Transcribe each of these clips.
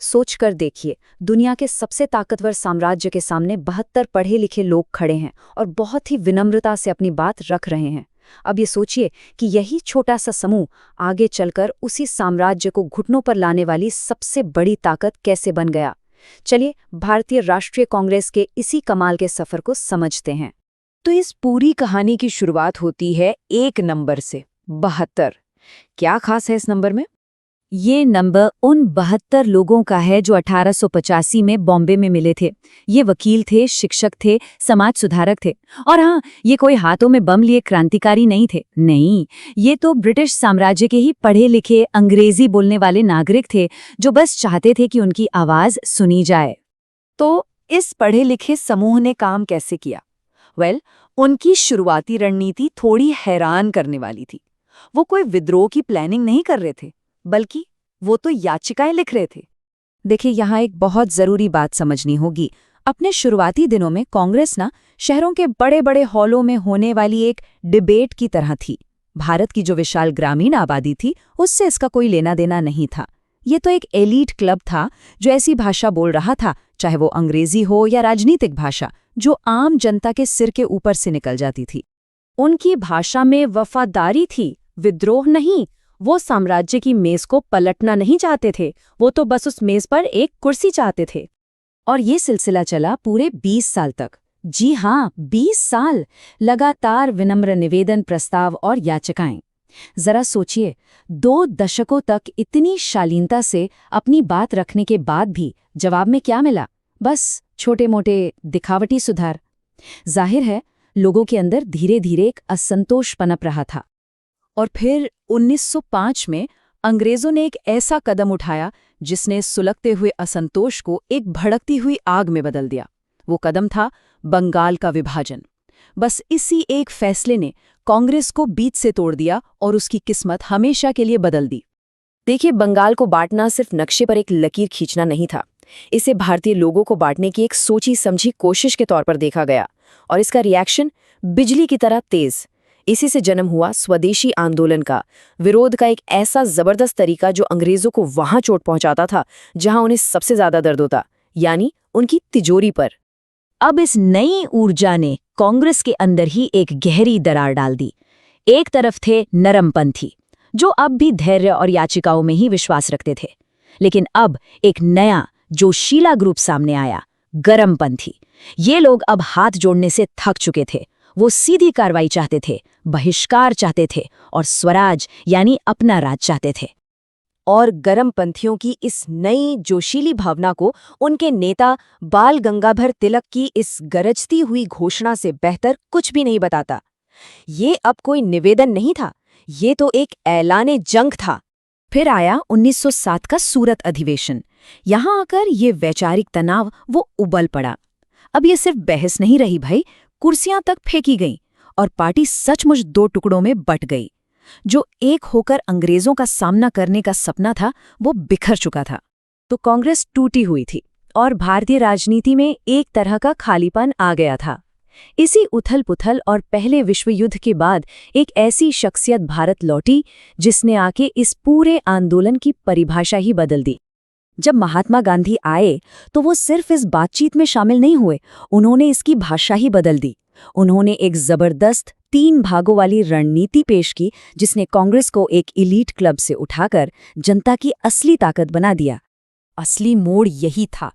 सोच कर देखिए, दुनिया के सबसे ताकतवर साम्राज्य के सामने 72 पढ़े लिखे लोग खड़े हैं और बहुत ही विनम्रता से अपनी बात रख रहे हैं। अब ये सोचिए कि यही छोटा सा समूह आगे चलकर उसी साम्राज्य को घुटनों पर लाने वाली सबसे बड़ी ताकत कैसे बन गया। चलिए भारतीय राष्ट्रीय कांग्रेस के इसी कमाल के सफर को समझते हैं। तो इस पूरी कहानी की शुरुआत होती है एक नंबर से, 72। क्या खास है इस नंबर में? ये नंबर उन 72 लोगों का है जो 1885 में बॉम्बे में मिले थे। ये वकील थे, शिक्षक थे, समाज सुधारक थे। और हाँ, ये कोई हाथों में बम लिए क्रांतिकारी नहीं थे। नहीं, ये तो ब्रिटिश साम्राज्य के ही पढ़े लिखे अंग्रेजी बोलने वाले नागरिक थे जो बस चाहते थे कि उनकी आवाज सुनी जाए। तो इस पढ़े लिखे समूह ने काम कैसे किया? उनकी शुरुआती रणनीति थोड़ी हैरान करने वाली थी। वो कोई विद्रोह की प्लानिंग नहीं कर रहे थे, बल्कि वो तो याचिकाएं लिख रहे थे। देखिए, यहाँ एक बहुत जरूरी बात समझनी होगी। अपने शुरुआती दिनों में कांग्रेस ना शहरों के बड़े बड़े हॉलों में होने वाली एक डिबेट की तरह थी। भारत की जो विशाल ग्रामीण आबादी थी, उससे इसका कोई लेना देना नहीं था। ये तो एक एलीट क्लब था जो ऐसी भाषा बोल रहा था, चाहे वो अंग्रेजी हो या राजनीतिक भाषा, जो आम जनता के सिर के ऊपर से निकल जाती थी। उनकी भाषा में वफादारी थी, विद्रोह नहीं। वो साम्राज्य की मेज को पलटना नहीं चाहते थे, वो तो बस उस मेज पर एक कुर्सी चाहते थे। और ये सिलसिला चला पूरे 20 साल तक। जी हाँ, 20 साल लगातार विनम्र निवेदन, प्रस्ताव और याचिकाएं। जरा सोचिए, 2 दशकों तक इतनी शालीनता से अपनी बात रखने के बाद भी जवाब में क्या मिला? बस छोटे मोटे दिखावटी सुधार। जाहिर है, लोगों के अंदर धीरे धीरे एक असंतोष पनप रहा था। और फिर 1905 में अंग्रेजों ने एक ऐसा कदम उठाया जिसने सुलगते हुए असंतोष को एक भड़कती हुई आग में बदल दिया। वो कदम था बंगाल का विभाजन। बस इसी एक फैसले ने कांग्रेस को बीच से तोड़ दिया और उसकी किस्मत हमेशा के लिए बदल दी। देखिए, बंगाल को बांटना सिर्फ नक्शे पर एक लकीर खींचना नहीं था। इसे भारतीय लोगों को बांटने की एक सोची समझी कोशिश के तौर पर देखा गया, और इसका रिएक्शन बिजली की तरह तेज। इसी से जन्म हुआ स्वदेशी आंदोलन का, विरोध का एक ऐसा जबरदस्त तरीका जो अंग्रेजों को वहां चोट पहुंचाता था जहां उन्हें सबसे ज्यादा दर्द होता, यानी उनकी तिजोरी पर। अब इस नई ऊर्जा ने कांग्रेस के अंदर ही एक गहरी दरार डाल दी। एक तरफ थे नरमपंथी, जो अब भी धैर्य और याचिकाओं में ही विश्वास रखते थे, लेकिन अब एक नया जोशीला ग्रुप सामने आया, गरमपंथी। ये लोग अब हाथ जोड़ने से थक चुके थे। वो सीधी कार्रवाई चाहते थे, बहिष्कार चाहते थे और स्वराज यानी अपना राज चाहते थे। और गरमपंथियों की इस नई जोशीली भावना को उनके नेता बाल गंगाधर तिलक की इस गरजती हुई घोषणा से बेहतर कुछ भी नहीं बताता। ये अब कोई निवेदन नहीं था, ये तो एक ऐलाने जंग था। फिर आया 1907 का सूरत अधिवेशन। यहाँ आकर ये वैचारिक तनाव वो उबल पड़ा। अब ये सिर्फ बहस नहीं रही भाई, कुर्सियां तक फेंकी गईं और पार्टी सचमुच 2 टुकड़ों में बट गई। जो एक होकर अंग्रेजों का सामना करने का सपना था, वो बिखर चुका था। तो कांग्रेस टूटी हुई थी और भारतीय राजनीति में एक तरह का खालीपन आ गया था। इसी उथल-पुथल और पहले विश्व युद्ध के बाद एक ऐसी शख्सियत भारत लौटी जिसने आके इस पूरे आंदोलन की परिभाषा ही बदल दी। जब महात्मा गांधी आए तो वो सिर्फ इस बातचीत में शामिल नहीं हुए, उन्होंने इसकी भाषा ही बदल दी। उन्होंने एक जबरदस्त 3 भागों वाली रणनीति पेश की जिसने कांग्रेस को एक एलीट क्लब से उठाकर जनता की असली ताकत बना दिया। असली मोड़ यही था।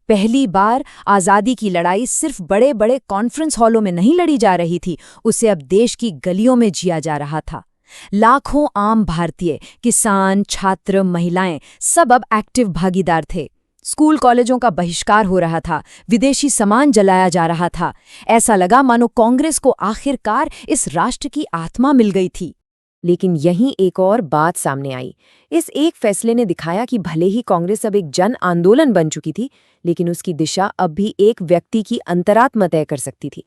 पहली बार आज़ादी की लड़ाई सिर्फ बड़े बड़े कॉन्फ्रेंस हॉलों में नहीं लड़ी जा रही थी, उसे अब देश की गलियों में जिया जा रहा था। लाखों आम भारतीय, किसान, छात्र, महिलाएं सब अब एक्टिव भागीदार थे। स्कूल कॉलेजों का बहिष्कार हो रहा था, विदेशी सामान जलाया जा रहा था। ऐसा लगा मानो कांग्रेस को आखिरकार इस राष्ट्र की आत्मा मिल गई थी। लेकिन यहीं एक और बात सामने आई। इस एक फैसले ने दिखाया कि भले ही कांग्रेस अब एक जन आंदोलन बन चुकी थी, लेकिन उसकी दिशा अब भी एक व्यक्ति की अंतरात्मा तय कर सकती थी।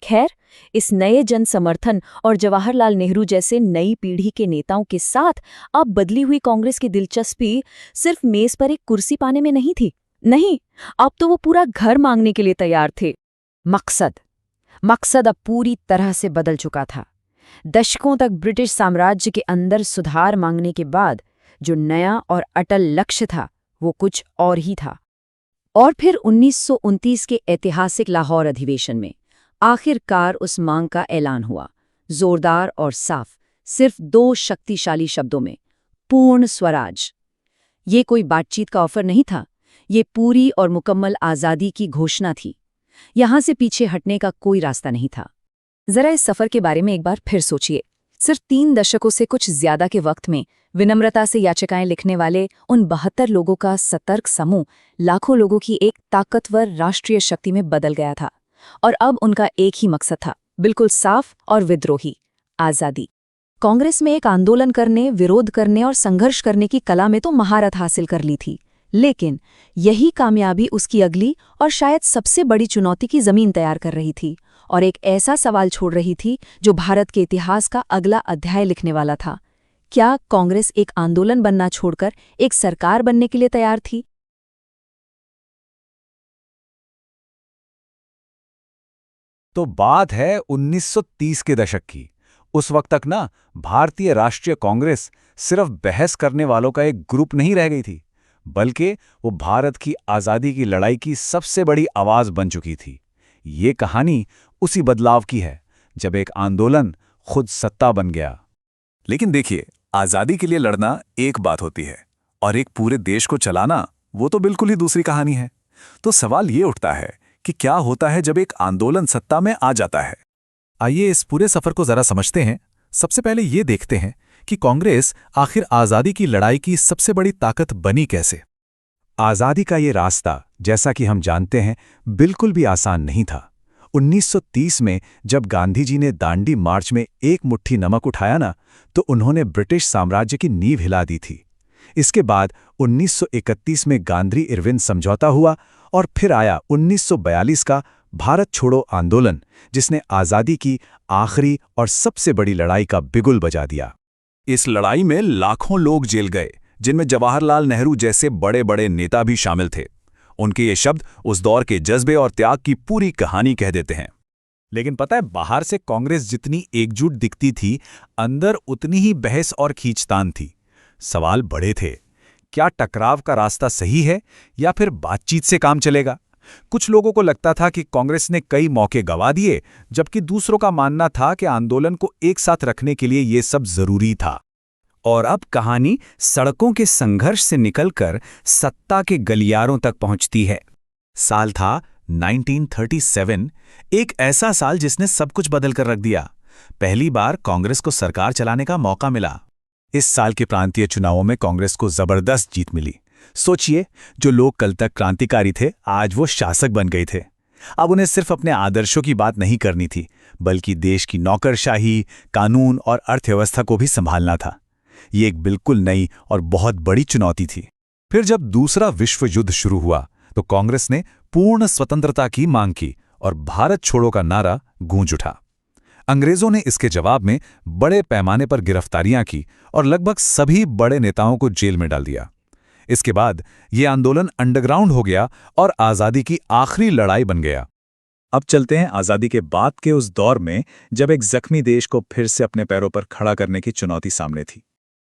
खैर, इस नए जन समर्थन और जवाहरलाल नेहरू जैसे नई पीढ़ी के नेताओं के साथ अब बदली हुई कांग्रेस की दिलचस्पी सिर्फ मेज पर एक कुर्सी पाने में नहीं थी। नहीं, अब तो वो पूरा घर मांगने के लिए तैयार थे। मकसद अब पूरी तरह से बदल चुका था। दशकों तक ब्रिटिश साम्राज्य के अंदर सुधार मांगने के बाद जो नया और अटल लक्ष्य था, वो कुछ और ही था। और फिर 1929 के ऐतिहासिक लाहौर अधिवेशन में आखिरकार उस मांग का ऐलान हुआ, जोरदार और साफ, सिर्फ 2 शक्तिशाली शब्दों में, पूर्ण स्वराज। ये कोई बातचीत का ऑफर नहीं था, ये पूरी और मुकम्मल आज़ादी की घोषणा थी। यहां से पीछे हटने का कोई रास्ता नहीं था। जरा इस सफर के बारे में एक बार फिर सोचिए। सिर्फ 3 दशकों से कुछ ज्यादा के वक्त में विनम्रता से याचिकाएं लिखने वाले उन 72 लोगों का सतर्क समूह लाखों लोगों की एक ताकतवर राष्ट्रीय शक्ति में बदल गया था। और अब उनका एक ही मकसद था, बिल्कुल साफ और विद्रोही, आज़ादी। कांग्रेस में एक आंदोलन करने, विरोध करने और संघर्ष करने की कला में तो महारत हासिल कर ली थी, लेकिन यही कामयाबी उसकी अगली और शायद सबसे बड़ी चुनौती की जमीन तैयार कर रही थी, और एक ऐसा सवाल छोड़ रही थी जो भारत के इतिहास का अगला अध्याय लिखने वाला था। क्या कांग्रेस एक आंदोलन बनना छोड़कर एक सरकार बनने के लिए तैयार थी? तो बात है 1930 के दशक की। उस वक्त तक ना भारतीय राष्ट्रीय कांग्रेस सिर्फ बहस करने वालों का एक ग्रुप नहीं रह गई थी, बल्कि वो भारत की आज़ादी की लड़ाई की सबसे बड़ी आवाज़ बन चुकी थी। ये कहानी उसी बदलाव की है, जब एक आंदोलन खुद सत्ता बन गया। लेकिन देखिए, आज़ादी के लिए लड़ना एक बात होती है, और एक पूरे देश को चलाना वो तो बिल्कुल ही दूसरी कहानी है। तो सवाल ये उठता है कि क्या होता है जब एक आंदोलन सत्ता में आ जाता है। आइए इस पूरे सफर को जरा समझते हैं। सबसे पहले ये देखते हैं कि कांग्रेस आखिर आज़ादी की लड़ाई की सबसे बड़ी ताकत बनी कैसे। आज़ादी का ये रास्ता, जैसा कि हम जानते हैं, बिल्कुल भी आसान नहीं था। 1930 में जब गांधी जी ने दांडी मार्च में एक मुट्ठी नमक उठाया ना, तो उन्होंने ब्रिटिश साम्राज्य की नींव हिला दी थी। इसके बाद 1931 में गांधी-इरविन समझौता हुआ, और फिर आया 1942 का भारत छोड़ो आंदोलन, जिसने आज़ादी की आखिरी और सबसे बड़ी लड़ाई का बिगुल बजा दिया। इस लड़ाई में लाखों लोग जेल गए, जिनमें जवाहरलाल नेहरू जैसे बड़े बड़े नेता भी शामिल थे। उनके ये शब्द उस दौर के जज्बे और त्याग की पूरी कहानी कह देते हैं। लेकिन पता है, बाहर से कांग्रेस जितनी एकजुट दिखती थी, अंदर उतनी ही बहस और खींचतान थी। सवाल बड़े थे, क्या टकराव का रास्ता सही है या फिर बातचीत से काम चलेगा? कुछ लोगों को लगता था कि कांग्रेस ने कई मौके गंवा दिए, जबकि दूसरों का मानना था कि आंदोलन को एक साथ रखने के लिए ये सब जरूरी था। और अब कहानी सड़कों के संघर्ष से निकलकर सत्ता के गलियारों तक पहुंचती है। साल था 1937, एक ऐसा साल जिसने सब कुछ बदल कर रख दिया। पहली बार कांग्रेस को सरकार चलाने का मौका मिला। इस साल के प्रांतीय चुनावों में कांग्रेस को जबरदस्त जीत मिली। सोचिए, जो लोग कल तक क्रांतिकारी थे, आज वो शासक बन गए थे। अब उन्हें सिर्फ अपने आदर्शों की बात नहीं करनी थी, बल्कि देश की नौकरशाही, कानून और अर्थव्यवस्था को भी संभालना था। ये एक बिल्कुल नई और बहुत बड़ी चुनौती थी। फिर जब दूसरा विश्व युद्ध शुरू हुआ, तो कांग्रेस ने पूर्ण स्वतंत्रता की मांग की और भारत छोड़ो का नारा गूंज उठा। अंग्रेजों ने इसके जवाब में बड़े पैमाने पर गिरफ्तारियां की और लगभग सभी बड़े नेताओं को जेल में डाल दिया। इसके बाद ये आंदोलन अंडरग्राउंड हो गया और आज़ादी की आखिरी लड़ाई बन गया। अब चलते हैं आज़ादी के बाद के उस दौर में, जब एक जख्मी देश को फिर से अपने पैरों पर खड़ा करने की चुनौती सामने थी।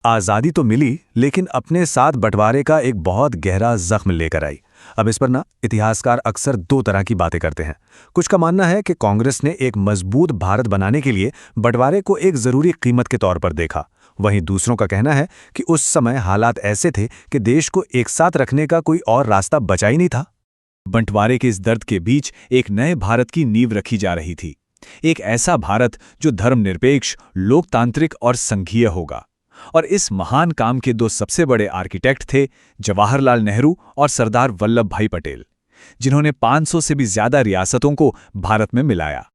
आज़ादी तो मिली, लेकिन अपने साथ बंटवारे का एक बहुत गहरा जख्म लेकर आई। अब इस पर ना इतिहासकार अक्सर 2 तरह की बातें करते हैं। कुछ का मानना है कि कांग्रेस ने एक मजबूत भारत बनाने के लिए बंटवारे को एक जरूरी कीमत के तौर पर देखा। वहीं दूसरों का कहना है कि उस समय हालात ऐसे थे कि देश को एक साथ रखने का कोई और रास्ता बचा ही नहीं था। बंटवारे के इस दर्द के बीच एक नए भारत की नींव रखी जा रही थी। एक ऐसा भारत जो धर्मनिरपेक्ष, लोकतांत्रिक और संघीय होगा। और इस महान काम के 2 सबसे बड़े आर्किटेक्ट थे जवाहरलाल नेहरू और सरदार वल्लभ भाई पटेल, जिन्होंने 500 से भी ज्यादा रियासतों को भारत में मिलाया।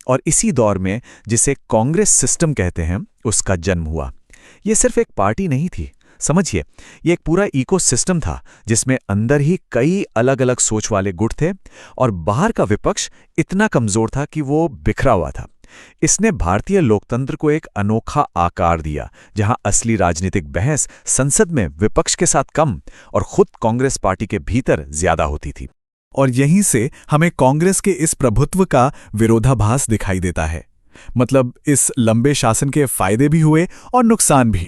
और इसी दौर में, जिसे कांग्रेस सिस्टम कहते हैं, उसका जन्म हुआ। ये सिर्फ एक पार्टी नहीं थी, समझिए, ये एक पूरा इकोसिस्टम था, जिसमें अंदर ही कई अलग अलग सोच वाले गुट थे और बाहर का विपक्ष इतना कमजोर था कि वो बिखरा हुआ था। इसने भारतीय लोकतंत्र को एक अनोखा आकार दिया, जहां असली राजनीतिक बहस संसद में विपक्ष के साथ कम और खुद कांग्रेस पार्टी के भीतर ज्यादा होती थी। और यहीं से हमें कांग्रेस के इस प्रभुत्व का विरोधाभास दिखाई देता है। मतलब, इस लंबे शासन के फायदे भी हुए और नुकसान भी।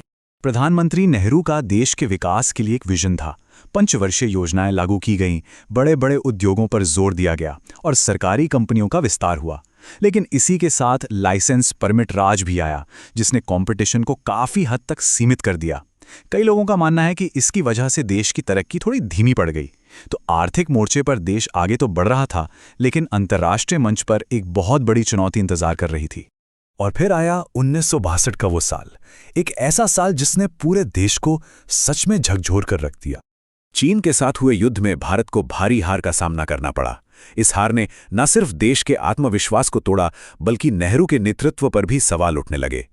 प्रधानमंत्री नेहरू का देश के विकास के लिए एक विजन था। पंचवर्षीय योजनाएं लागू की गईं, बड़े बड़े उद्योगों पर जोर दिया गया और सरकारी कंपनियों का विस्तार हुआ। लेकिन इसी के साथ लाइसेंस परमिट राज भी आया, जिसने कंपटीशन को काफ़ी हद तक सीमित कर दिया। कई लोगों का मानना है कि इसकी वजह से देश की तरक्की थोड़ी धीमी पड़ गई। तो आर्थिक मोर्चे पर देश आगे तो बढ़ रहा था, लेकिन अंतर्राष्ट्रीय मंच पर एक बहुत बड़ी चुनौती इंतजार कर रही थी। और फिर आया 1962 का वो साल, एक ऐसा साल जिसने पूरे देश को सच में झकझोर कर रख दिया। चीन के साथ हुए युद्ध में भारत को भारी हार का सामना करना पड़ा। इस हार ने न सिर्फ देश के आत्मविश्वास को तोड़ा, बल्कि नेहरू के नेतृत्व पर भी सवाल उठने लगे।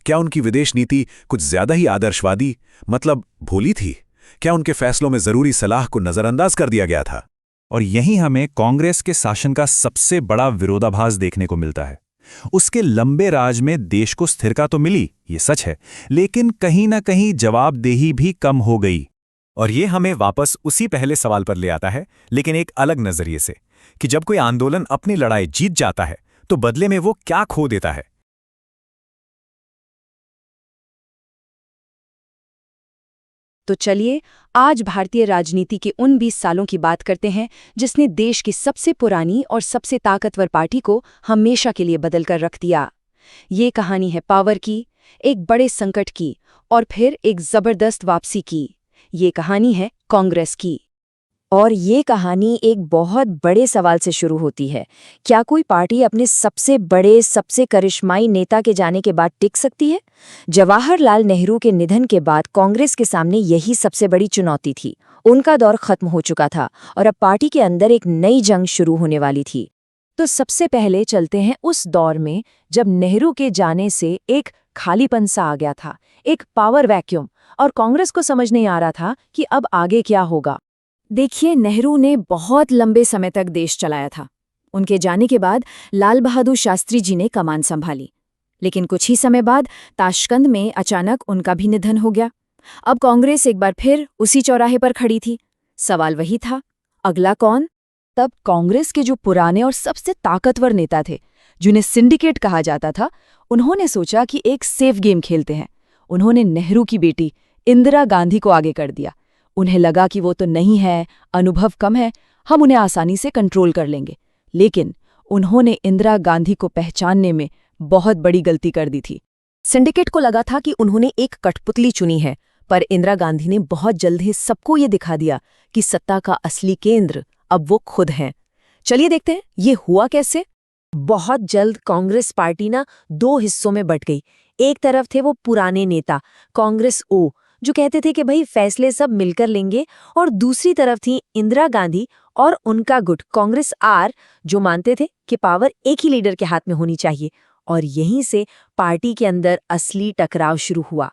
क्या उनकी विदेश नीति कुछ ज्यादा ही आदर्शवादी, मतलब भोली थी? क्या उनके फैसलों में जरूरी सलाह को नजरअंदाज कर दिया गया था? और यहीं हमें कांग्रेस के शासन का सबसे बड़ा विरोधाभास देखने को मिलता है। उसके लंबे राज में देश को स्थिरता तो मिली, ये सच है, लेकिन कहीं ना कहीं जवाबदेही भी कम हो गई। और ये हमें वापस उसी पहले सवाल पर ले आता है, लेकिन एक अलग नजरिए से, कि जब कोई आंदोलन अपनी लड़ाई जीत जाता है तो बदले में वो क्या खो देता है। तो चलिए आज भारतीय राजनीति के उन 20 सालों की बात करते हैं जिसने देश की सबसे पुरानी और सबसे ताकतवर पार्टी को हमेशा के लिए बदल कर रख दिया। ये कहानी है पावर की, एक बड़े संकट की और फिर एक जबरदस्त वापसी की। ये कहानी है कांग्रेस की। और ये कहानी एक बहुत बड़े सवाल से शुरू होती है। क्या कोई पार्टी अपने सबसे बड़े, सबसे करिश्माई नेता के जाने के बाद टिक सकती है? जवाहरलाल नेहरू के निधन के बाद कांग्रेस के सामने यही सबसे बड़ी चुनौती थी। उनका दौर खत्म हो चुका था और अब पार्टी के अंदर एक नई जंग शुरू होने वाली थी। तो सबसे पहले चलते हैं उस दौर में जब नेहरू के जाने से एक खालीपन सा आ गया था, एक पावर वैक्यूम, और कांग्रेस को समझ नहीं आ रहा था कि अब आगे क्या होगा। देखिए, नेहरू ने बहुत लंबे समय तक देश चलाया था। उनके जाने के बाद लाल बहादुर शास्त्री जी ने कमान संभाली, लेकिन कुछ ही समय बाद ताशकंद में अचानक उनका भी निधन हो गया। अब कांग्रेस एक बार फिर उसी चौराहे पर खड़ी थी। सवाल वही था, अगला कौन? तब कांग्रेस के जो पुराने और सबसे ताकतवर नेता थे, जिन्हें सिंडिकेट कहा जाता था, उन्होंने सोचा कि एक सेफ गेम खेलते हैं। उन्होंने नेहरू की बेटी इंदिरा गांधी को आगे कर दिया। उन्हें लगा कि वो तो नहीं है, अनुभव कम है, हम उन्हें आसानी से कंट्रोल कर लेंगे। लेकिन उन्होंने इंदिरा गांधी को पहचानने में बहुत बड़ी गलती कर दी थी। सिंडिकेट को लगा था कि उन्होंने एक कठपुतली चुनी है, पर इंदिरा गांधी ने बहुत जल्द ही सबको ये दिखा दिया कि सत्ता का असली केंद्र अब वो खुद हैं। चलिए देखते हैं ये हुआ कैसे। बहुत जल्द कांग्रेस पार्टी दो हिस्सों में बंट गई। एक तरफ थे वो पुराने नेता कांग्रेस ओ, जो कहते थे कि भाई फैसले सब मिलकर लेंगे, और दूसरी तरफ थी इंदिरा गांधी और उनका गुट कांग्रेस आर, जो मानते थे कि पावर एक ही लीडर के हाथ में होनी चाहिए। और यहीं से पार्टी के अंदर असली टकराव शुरू हुआ।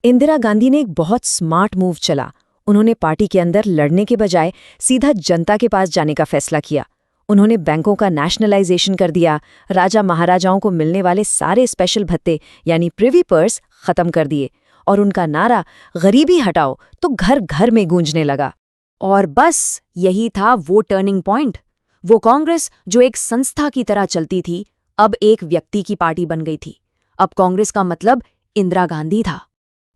इंदिरा गांधी ने एक बहुत स्मार्ट मूव चला। उन्होंने पार्टी के अंदर लड़ने के बजाय सीधा जनता के पास जाने का फैसला किया। उन्होंने बैंकों का नेशनलाइजेशन कर दिया, राजा महाराजाओं को मिलने वाले सारे स्पेशल भत्ते यानी प्रिवी पर्स खत्म कर दिए, और उनका नारा गरीबी हटाओ तो घर घर में गूंजने लगा। और बस यही था वो टर्निंग पॉइंट। वो कांग्रेस जो एक संस्था की तरह चलती थी, अब एक व्यक्ति की पार्टी बन गई थी। अब कांग्रेस का मतलब इंदिरा गांधी था।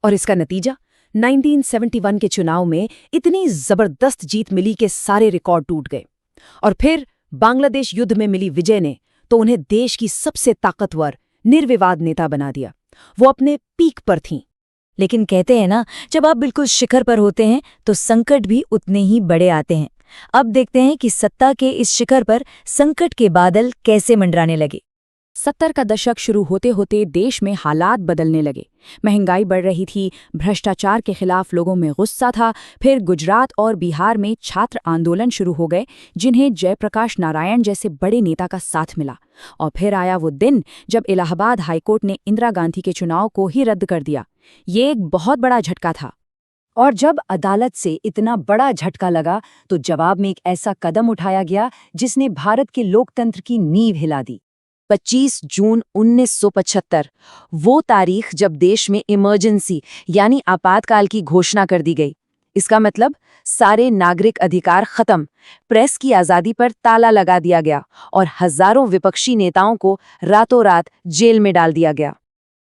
और इसका नतीजा 1971 के चुनाव में इतनी जबरदस्त जीत मिली कि सारे रिकॉर्ड टूट गए। और फिर बांग्लादेश युद्ध में मिली विजय ने तो उन्हें देश की सबसे ताकतवर, निर्विवाद नेता बना दिया। वो अपने पीक पर थीं। लेकिन कहते हैं ना, जब आप बिल्कुल शिखर पर होते हैं तो संकट भी उतने ही बड़े आते हैं। अब देखते हैं कि सत्ता के इस शिखर पर संकट के बादल कैसे मंडराने लगे। 70 का दशक शुरू होते होते देश में हालात बदलने लगे। महंगाई बढ़ रही थी, भ्रष्टाचार के खिलाफ लोगों में गुस्सा था। फिर गुजरात और बिहार में छात्र आंदोलन शुरू हो गए, जिन्हें जयप्रकाश नारायण जैसे बड़े नेता का साथ मिला। और फिर आया वो दिन जब इलाहाबाद हाईकोर्ट ने इंदिरा गांधी के चुनाव को ही रद्द कर दिया। ये एक बहुत बड़ा झटका था। और जब अदालत से इतना बड़ा झटका लगा तो जवाब में एक ऐसा कदम उठाया गया जिसने भारत के लोकतंत्र की नींव हिला दी। 25 जून 1975, वो तारीख जब देश में इमरजेंसी यानी आपातकाल की घोषणा कर दी गई। इसका मतलब सारे नागरिक अधिकार खत्म, प्रेस की आज़ादी पर ताला लगा दिया गया और हजारों विपक्षी नेताओं को रातों रात जेल में डाल दिया गया।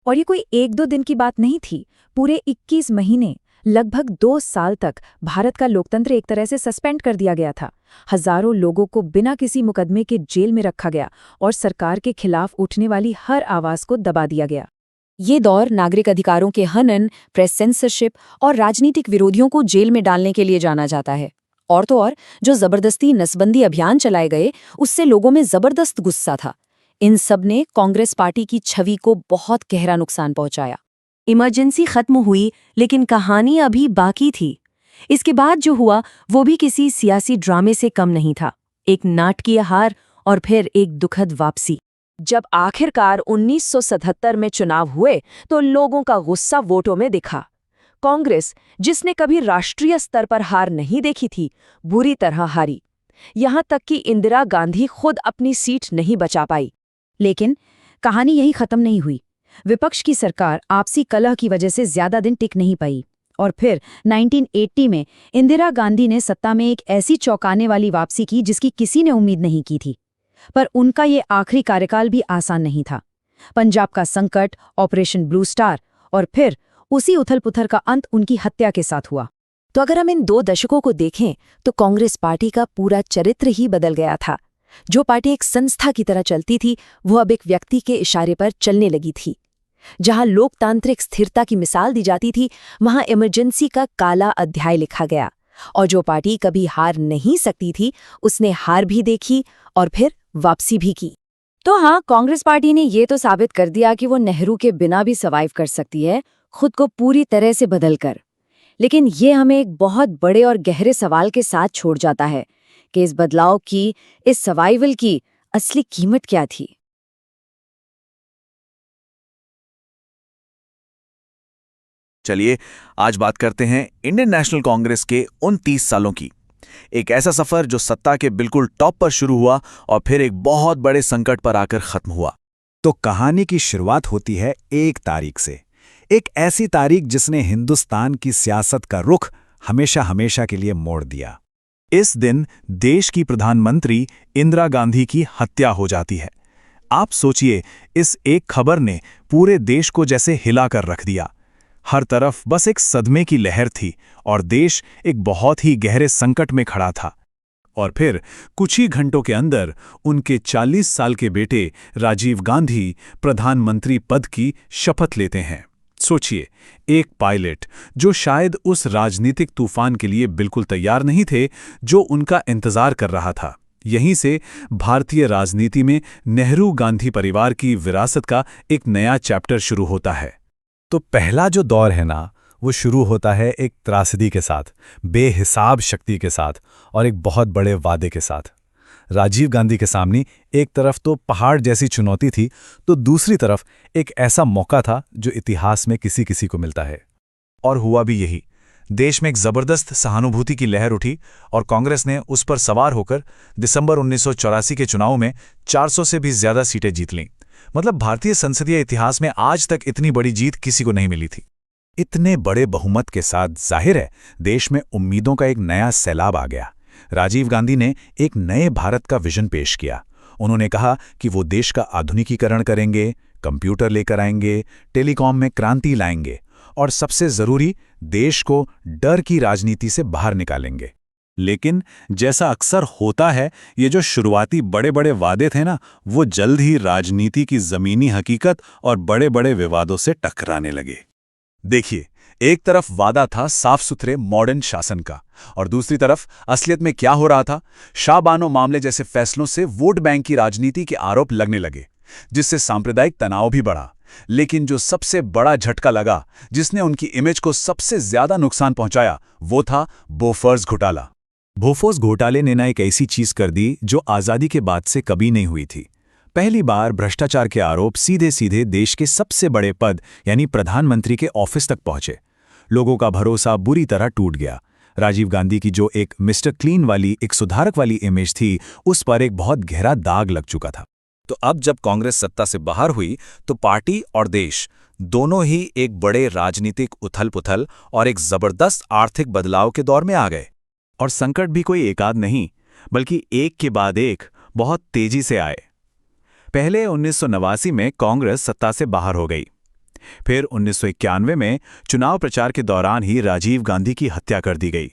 और ये कोई एक दो दिन की बात नहीं थी, पूरे 21 महीने, लगभग 2 साल तक भारत का लोकतंत्र एक तरह से सस्पेंड कर दिया गया था। हजारों लोगों को बिना किसी मुकदमे के जेल में रखा गया और सरकार के खिलाफ उठने वाली हर आवाज को दबा दिया गया। ये दौर नागरिक अधिकारों के हनन, प्रेस सेंसरशिप और राजनीतिक विरोधियों को जेल में डालने के लिए जाना जाता है। और तो और, जो जबरदस्ती नसबंदी अभियान चलाए गए, उससे लोगों में जबरदस्त गुस्सा था। इन सब ने कांग्रेस पार्टी की छवि को बहुत गहरा नुकसान पहुंचाया। इमरजेंसी खत्म हुई, लेकिन कहानी अभी बाकी थी। इसके बाद जो हुआ वो भी किसी सियासी ड्रामे से कम नहीं था। एक नाटकीय हार और फिर एक दुखद वापसी। जब आखिरकार 1977 में चुनाव हुए तो लोगों का गुस्सा वोटों में दिखा। कांग्रेस, जिसने कभी राष्ट्रीय स्तर पर हार नहीं देखी थी, बुरी तरह हारी। यहां तक कि इंदिरा गांधी खुद अपनी सीट नहीं बचा पाई। लेकिन कहानी यही खत्म नहीं हुई। विपक्ष की सरकार आपसी कलह की वजह से ज्यादा दिन टिक नहीं पाई और फिर 1980 में इंदिरा गांधी ने सत्ता में एक ऐसी चौंकाने वाली वापसी की जिसकी किसी ने उम्मीद नहीं की थी। पर उनका ये आखिरी कार्यकाल भी आसान नहीं था। पंजाब का संकट, ऑपरेशन ब्लू स्टार और फिर उसी उथल-पुथल का अंत उनकी हत्या के साथ हुआ। तो अगर हम इन 2 दशकों को देखें तो कांग्रेस पार्टी का पूरा चरित्र ही बदल गया था। जो पार्टी एक संस्था की तरह चलती थी, वो अब एक व्यक्ति के इशारे पर चलने लगी थी। जहां लोकतांत्रिक स्थिरता की मिसाल दी जाती थी, वहां इमरजेंसी का काला अध्याय लिखा गया। और जो पार्टी कभी हार नहीं सकती थी, उसने हार भी देखी और फिर वापसी भी की। तो हाँ, कांग्रेस पार्टी ने ये तो साबित कर दिया कि वो नेहरू के बिना भी सर्वाइव कर सकती है, खुद को पूरी तरह से बदलकर। लेकिन ये हमें एक बहुत बड़े और गहरे सवाल के साथ छोड़ जाता है कि इस बदलाव की, इस सर्वाइवल की असली कीमत क्या थी। चलिए आज बात करते हैं इंडियन नेशनल कांग्रेस के उन 30 सालों की। एक ऐसा सफर जो सत्ता के बिल्कुल टॉप पर शुरू हुआ और फिर एक बहुत बड़े संकट पर आकर खत्म हुआ। तो कहानी की शुरुआत होती है 1 तारीख से। एक ऐसी तारीख जिसने हिंदुस्तान की सियासत का रुख हमेशा हमेशा के लिए मोड़ दिया। इस दिन देश की प्रधानमंत्री इंदिरा गांधी की हत्या हो जाती है। आप सोचिए, इस एक खबर ने पूरे देश को जैसे हिला कर रख दिया। हर तरफ बस एक सदमे की लहर थी और देश एक बहुत ही गहरे संकट में खड़ा था। और फिर कुछ ही घंटों के अंदर उनके 40 साल के बेटे राजीव गांधी प्रधानमंत्री पद की शपथ लेते हैं। सोचिए, एक पायलट जो शायद उस राजनीतिक तूफान के लिए बिल्कुल तैयार नहीं थे जो उनका इंतजार कर रहा था। यहीं से भारतीय राजनीति में नेहरू गांधी परिवार की विरासत का एक नया चैप्टर शुरू होता है। तो पहला जो दौर है ना, वो शुरू होता है एक त्रासदी के साथ, बेहिसाब शक्ति के साथ और एक बहुत बड़े वादे के साथ। राजीव गांधी के सामने एक तरफ तो पहाड़ जैसी चुनौती थी, तो दूसरी तरफ एक ऐसा मौका था जो इतिहास में किसी किसी को मिलता है। और हुआ भी यही। देश में एक जबरदस्त सहानुभूति की लहर उठी और कांग्रेस ने उस पर सवार होकर दिसंबर 1984 के चुनाव में 400 से भी ज्यादा सीटें जीत लीं। मतलब भारतीय संसदीय इतिहास में आज तक इतनी बड़ी जीत किसी को नहीं मिली थी। इतने बड़े बहुमत के साथ जाहिर है देश में उम्मीदों का एक नया सैलाब आ गया। राजीव गांधी ने एक नए भारत का विजन पेश किया। उन्होंने कहा कि वो देश का आधुनिकीकरण करेंगे, कंप्यूटर लेकर आएंगे, टेलीकॉम में क्रांति लाएंगे और सबसे जरूरी, देश को डर की राजनीति से बाहर निकालेंगे। लेकिन जैसा अक्सर होता है, ये जो शुरुआती बड़े बड़े वादे थे ना, वो जल्द ही राजनीति की जमीनी हकीकत और बड़े बड़े विवादों से टकराने लगे। देखिए, एक तरफ वादा था साफ सुथरे मॉडर्न शासन का और दूसरी तरफ असलियत में क्या हो रहा था, शाहबानो मामले जैसे फैसलों से वोट बैंक की राजनीति के आरोप लगने लगे, जिससे सांप्रदायिक तनाव भी बढ़ा। लेकिन जो सबसे बड़ा झटका लगा, जिसने उनकी इमेज को सबसे ज्यादा नुकसान पहुंचाया, वो था बोफोर्स घोटाला। बोफोर्स घोटाले ने ना एक ऐसी चीज कर दी जो आज़ादी के बाद से कभी नहीं हुई थी। पहली बार भ्रष्टाचार के आरोप सीधे सीधे देश के सबसे बड़े पद यानी प्रधानमंत्री के ऑफिस तक पहुंचे। लोगों का भरोसा बुरी तरह टूट गया। राजीव गांधी की जो एक मिस्टर क्लीन वाली, एक सुधारक वाली इमेज थी, उस पर एक बहुत गहरा दाग लग चुका था। तो अब जब कांग्रेस सत्ता से बाहर हुई तो पार्टी और देश दोनों ही एक बड़े राजनीतिक उथल-पुथल और एक जबरदस्त आर्थिक बदलाव के दौर में आ गए। और संकट भी कोई एकाध नहीं, बल्कि एक के बाद एक बहुत तेजी से आए। पहले 1989 में कांग्रेस सत्ता से बाहर हो गई। फिर 1991 में चुनाव प्रचार के दौरान ही राजीव गांधी की हत्या कर दी गई।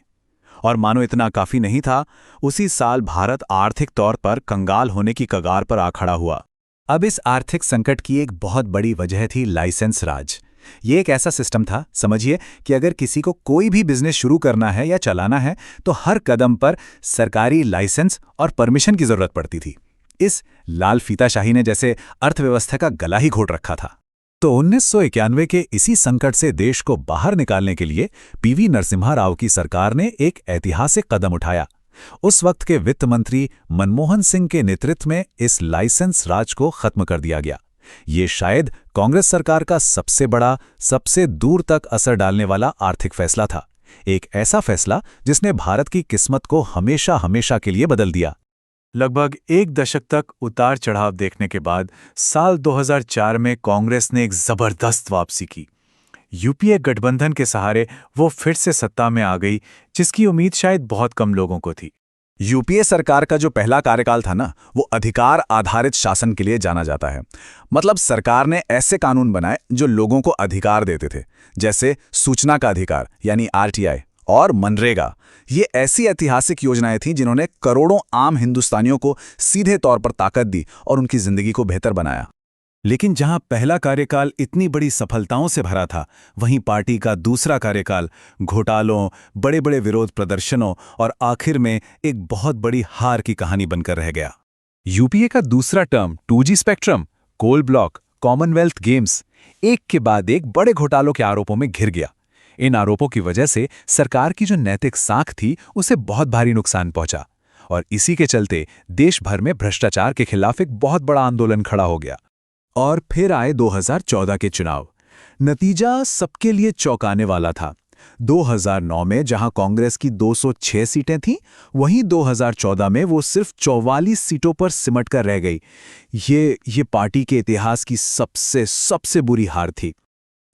और मानो इतना काफी नहीं था, उसी साल भारत आर्थिक तौर पर कंगाल होने की कगार पर आ खड़ा हुआ। अब इस आर्थिक संकट की एक बहुत बड़ी वजह थी लाइसेंस राज। ये एक ऐसा सिस्टम था, समझिए, कि अगर किसी को कोई भी बिजनेस शुरू करना है या चलाना है तो हर कदम पर सरकारी लाइसेंस और परमिशन की जरूरत पड़ती थी। इस लाल फीताशाही ने जैसे अर्थव्यवस्था का गला ही घोट रखा था। तो 1991 के इसी संकट से देश को बाहर निकालने के लिए पीवी नरसिम्हा राव की सरकार ने एक ऐतिहासिक कदम उठाया। उस वक्त के वित्त मंत्री मनमोहन सिंह के नेतृत्व में इस लाइसेंस राज को खत्म कर दिया गया। ये शायद कांग्रेस सरकार का सबसे बड़ा, सबसे दूर तक असर डालने वाला आर्थिक फैसला था। एक ऐसा फैसला जिसने भारत की किस्मत को हमेशा हमेशा के लिए बदल दिया। लगभग एक दशक तक उतार चढ़ाव देखने के बाद साल 2004 में कांग्रेस ने एक जबरदस्त वापसी की। यूपीए गठबंधन के सहारे वो फिर से सत्ता में आ गई, जिसकी उम्मीद शायद बहुत कम लोगों को थी। यूपीए सरकार का जो पहला कार्यकाल था ना, वो अधिकार आधारित शासन के लिए जाना जाता है। मतलब सरकार ने ऐसे कानून बनाए जो लोगों को अधिकार देते थे, जैसे सूचना का अधिकार यानी आरटीआई और मनरेगा। ये ऐसी ऐतिहासिक योजनाएं थीं जिन्होंने करोड़ों आम हिंदुस्तानियों को सीधे तौर पर ताकत दी और उनकी जिंदगी को बेहतर बनाया। लेकिन जहां पहला कार्यकाल इतनी बड़ी सफलताओं से भरा था, वहीं पार्टी का दूसरा कार्यकाल घोटालों, बड़े बड़े विरोध प्रदर्शनों और आखिर में एक बहुत बड़ी हार की कहानी बनकर रह गया। यूपीए का दूसरा term 2G spectrum, coal block, Commonwealth Games एक के बाद एक बड़े घोटालों के आरोपों में घिर गया। इन आरोपों की वजह से सरकार की जो नैतिक साख थी, उसे बहुत भारी नुकसान पहुंचा और इसी के चलते देश भर में भ्रष्टाचार के खिलाफ एक बहुत बड़ा आंदोलन खड़ा हो गया। और फिर आए 2014 के चुनाव। नतीजा सबके लिए चौंकाने वाला था। 2009 में जहां कांग्रेस की 206 सीटें थीं, वहीं 2014 में वो सिर्फ 44 सीटों पर सिमट कर रह गई। ये पार्टी के इतिहास की सबसे बुरी हार थी।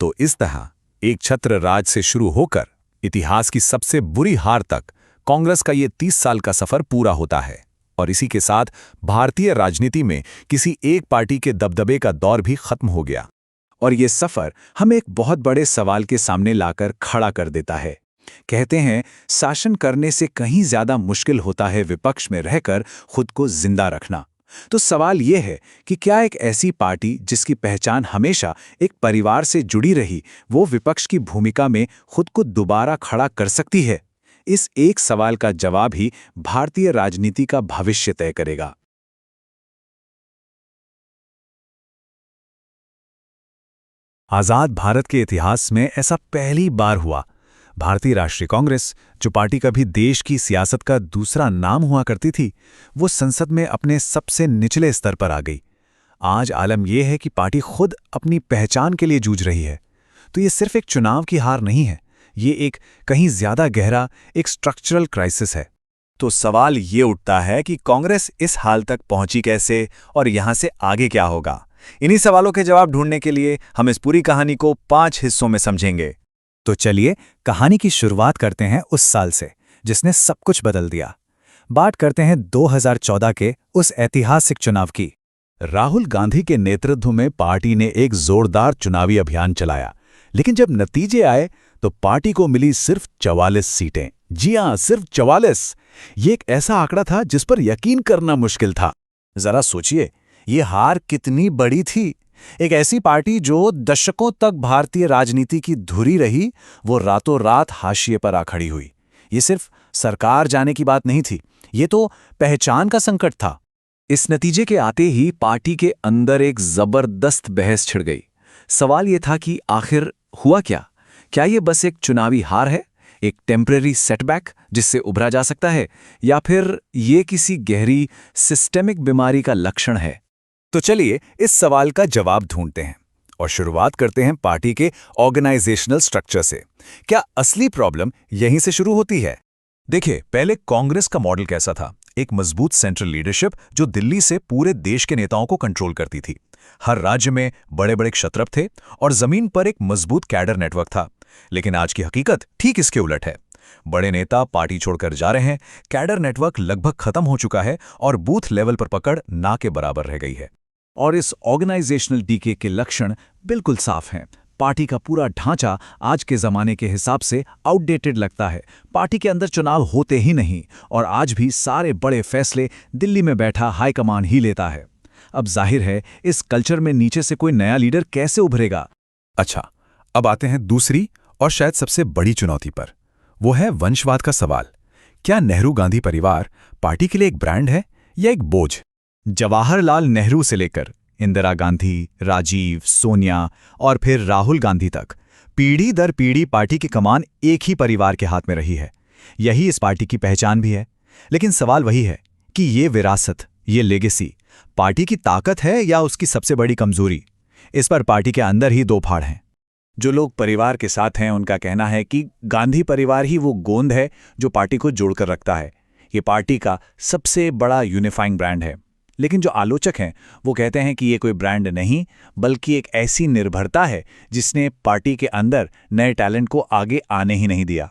तो इस तरह एक छत्र राज से शुरू होकर इतिहास की सबसे बुरी हार तक कांग्रेस का ये 30 साल का सफर पूरा होता है। और इसी के साथ भारतीय राजनीति में किसी एक पार्टी के दबदबे का दौर भी खत्म हो गया। और ये सफर हमें एक बहुत बड़े सवाल के सामने लाकर खड़ा कर देता है। कहते हैं, शासन करने से कहीं ज्यादा मुश्किल होता है विपक्ष में रहकर खुद को जिंदा रखना। तो सवाल ये है कि क्या एक ऐसी पार्टी जिसकी पहचान हमेशा एक परिवार से जुड़ी रही, वो विपक्ष की भूमिका में खुद को दोबारा खड़ा कर सकती है? इस एक सवाल का जवाब ही भारतीय राजनीति का भविष्य तय करेगा। आजाद भारत के इतिहास में ऐसा पहली बार हुआ। भारतीय राष्ट्रीय कांग्रेस, जो पार्टी कभी देश की सियासत का दूसरा नाम हुआ करती थी, वो संसद में अपने सबसे निचले स्तर पर आ गई। आज आलम यह है कि पार्टी खुद अपनी पहचान के लिए जूझ रही है। तो ये सिर्फ एक चुनाव की हार नहीं है, ये एक कहीं ज्यादा गहरा एक स्ट्रक्चरल क्राइसिस है। तो सवाल ये उठता है कि कांग्रेस इस हाल तक पहुंची कैसे और यहां से आगे क्या होगा? इन्हीं सवालों के जवाब ढूंढने के लिए हम इस पूरी कहानी को 5 हिस्सों में समझेंगे। तो चलिए कहानी की शुरुआत करते हैं उस साल से जिसने सब कुछ बदल दिया। बात करते हैं 2014 के उस ऐतिहासिक चुनाव की। राहुल गांधी के नेतृत्व में पार्टी ने एक जोरदार चुनावी अभियान चलाया, लेकिन जब नतीजे आए तो पार्टी को मिली सिर्फ 44 सीटें। जी हां, सिर्फ 44। ये एक ऐसा आंकड़ा था जिस पर यकीन करना मुश्किल था। जरा सोचिए, ये हार कितनी बड़ी थी। एक ऐसी पार्टी जो दशकों तक भारतीय राजनीति की धुरी रही, वो रातों रात हाशिए पर आ खड़ी हुई। ये सिर्फ सरकार जाने की बात नहीं थी, ये तो पहचान का संकट था। इस नतीजे के आते ही पार्टी के अंदर एक जबरदस्त बहस छिड़ गई। सवाल ये था कि आखिर हुआ क्या? क्या ये बस एक चुनावी हार है, एक टेम्परेरी सेटबैक जिससे उभरा जा सकता है, या फिर ये किसी गहरी सिस्टेमिक बीमारी का लक्षण है? तो चलिए इस सवाल का जवाब ढूंढते हैं और शुरुआत करते हैं पार्टी के ऑर्गेनाइजेशनल स्ट्रक्चर से। क्या असली प्रॉब्लम यहीं से शुरू होती है? देखिए, पहले कांग्रेस का मॉडल कैसा था? एक मजबूत सेंट्रल लीडरशिप जो दिल्ली से पूरे देश के नेताओं को कंट्रोल करती थी। हर राज्य में बड़े बड़े क्षत्रप थे और जमीन पर एक मजबूत कैडर नेटवर्क था। लेकिन आज की हकीकत ठीक इसके उलट है। बड़े नेता पार्टी छोड़कर जा रहे हैं, कैडर नेटवर्क लगभग खत्म हो चुका है और बूथ लेवल पर पकड़ ना के बराबर रह गई है। और इस ऑर्गेनाइजेशनल डीके के लक्षण बिल्कुल साफ हैं। पार्टी का पूरा ढांचा आज के ज़माने के हिसाब से आउटडेटेड लगता है। पार्टी के अंदर चुनाव होते ही नहीं और आज भी सारे बड़े फैसले दिल्ली में बैठा हाईकमान ही लेता है। अब जाहिर है इस कल्चर में नीचे से कोई नया लीडर कैसे उभरेगा। अच्छा, अब आते हैं दूसरी और शायद सबसे बड़ी चुनौती पर। वो है वंशवाद का सवाल। क्या नेहरू गांधी परिवार पार्टी के लिए एक ब्रांड है या एक बोझ? जवाहरलाल नेहरू से लेकर इंदिरा गांधी, राजीव, सोनिया और फिर राहुल गांधी तक पीढ़ी दर पीढ़ी पार्टी की कमान एक ही परिवार के हाथ में रही है। यही इस पार्टी की पहचान भी है। लेकिन सवाल वही है कि ये विरासत, ये लेगेसी पार्टी की ताकत है या उसकी सबसे बड़ी कमजोरी? इस पर पार्टी के अंदर ही दो फाड़ हैं। जो लोग परिवार के साथ हैं उनका कहना है कि गांधी परिवार ही वो गोंद है जो पार्टी को जोड़कर रखता है। ये पार्टी का सबसे बड़ा यूनिफाइंग ब्रांड है। लेकिन जो आलोचक हैं वो कहते हैं कि ये कोई ब्रांड नहीं बल्कि एक ऐसी निर्भरता है जिसने पार्टी के अंदर नए टैलेंट को आगे आने ही नहीं दिया।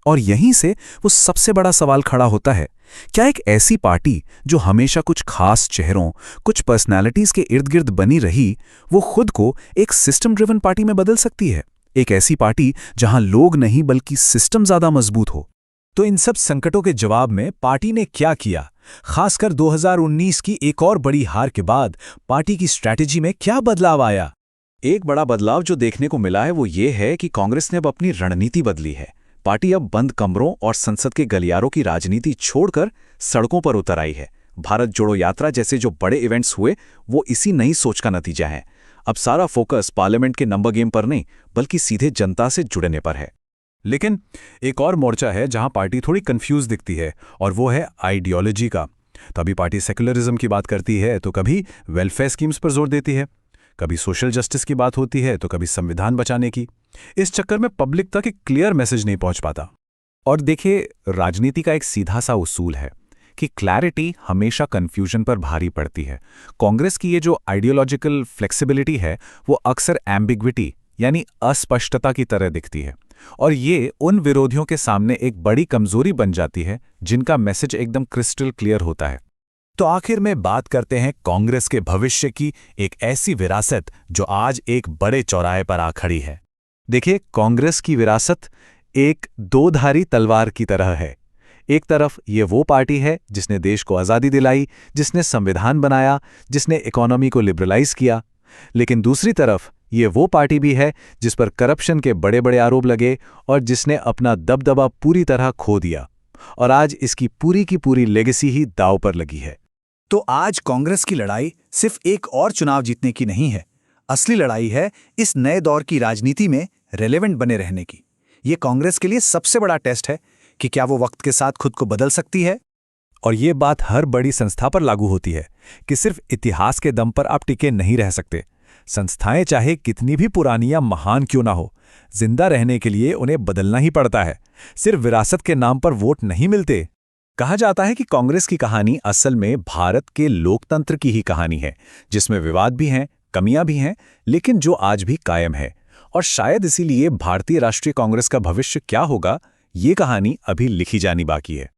और यहीं से वो सबसे बड़ा सवाल खड़ा होता है, क्या एक ऐसी पार्टी जो हमेशा कुछ खास चेहरों, कुछ पर्सनैलिटीज के इर्द गिर्द बनी रही, वो खुद को एक सिस्टम ड्रिवन पार्टी में बदल सकती है? एक ऐसी पार्टी जहां लोग नहीं बल्कि सिस्टम ज्यादा मजबूत हो। तो इन सब संकटों के जवाब में पार्टी ने क्या किया? खासकर 2019 की एक और बड़ी हार के बाद पार्टी की स्ट्रैटेजी में क्या बदलाव आया? एक बड़ा बदलाव जो देखने को मिला है वो ये है कि कांग्रेस ने अब अपनी रणनीति बदली है। पार्टी अब बंद कमरों और संसद के गलियारों की राजनीति छोड़कर सड़कों पर उतर आई है। भारत जोड़ो यात्रा जैसे जो बड़े इवेंट्स हुए वो इसी नई सोच का नतीजा है। अब सारा फोकस पार्लियामेंट के नंबर गेम पर नहीं बल्कि सीधे जनता से जुड़ने पर है। लेकिन एक और मोर्चा है जहां पार्टी थोड़ी कंफ्यूज दिखती है और वो है आइडियोलॉजी का। तभी पार्टी सेकुलरिज्म की बात करती है तो कभी वेलफेयर स्कीम्स पर जोर देती है, कभी सोशल जस्टिस की बात होती है तो कभी संविधान बचाने की। इस चक्कर में पब्लिक तक एक क्लियर मैसेज नहीं पहुंच पाता। और देखिए, राजनीति का एक सीधा सा उसूल है कि क्लैरिटी हमेशा कंफ्यूजन पर भारी पड़ती है। कांग्रेस की ये जो आइडियोलॉजिकल फ्लेक्सिबिलिटी है वो अक्सर एम्बिग्विटी यानी अस्पष्टता की तरह दिखती है और ये उन विरोधियों के सामने एक बड़ी कमजोरी बन जाती है जिनका मैसेज एकदम क्रिस्टल क्लियर होता है। तो आखिर में बात करते हैं कांग्रेस के भविष्य की, एक ऐसी विरासत जो आज एक बड़े चौराहे पर आ खड़ी है। देखिए, कांग्रेस की विरासत एक दोधारी तलवार की तरह है। एक तरफ ये वो पार्टी है जिसने देश को आज़ादी दिलाई, जिसने संविधान बनाया, जिसने इकोनॉमी को लिबरलाइज किया। लेकिन दूसरी तरफ ये वो पार्टी भी है जिस पर करप्शन के बड़े बड़े आरोप लगे और जिसने अपना दबदबा पूरी तरह खो दिया। और आज इसकी पूरी की पूरी लेगेसी ही दांव पर लगी है। तो आज कांग्रेस की लड़ाई सिर्फ एक और चुनाव जीतने की नहीं है। असली लड़ाई है इस नए दौर की राजनीति में रेलेवेंट बने रहने की। ये कांग्रेस के लिए सबसे बड़ा टेस्ट है कि क्या वो वक्त के साथ खुद को बदल सकती है। और ये बात हर बड़ी संस्था पर लागू होती है कि सिर्फ इतिहास के दम पर आप टिके नहीं रह सकते। संस्थाएं चाहे कितनी भी पुरानी या महान क्यों ना हो, जिंदा रहने के लिए उन्हें बदलना ही पड़ता है। सिर्फ विरासत के नाम पर वोट नहीं मिलते। कहा जाता है कि कांग्रेस की कहानी असल में भारत के लोकतंत्र की ही कहानी है, जिसमें विवाद भी हैं, कमियां भी हैं, लेकिन जो आज भी कायम है। और शायद इसीलिए भारतीय राष्ट्रीय कांग्रेस का भविष्य क्या होगा, ये कहानी अभी लिखी जानी बाकी है।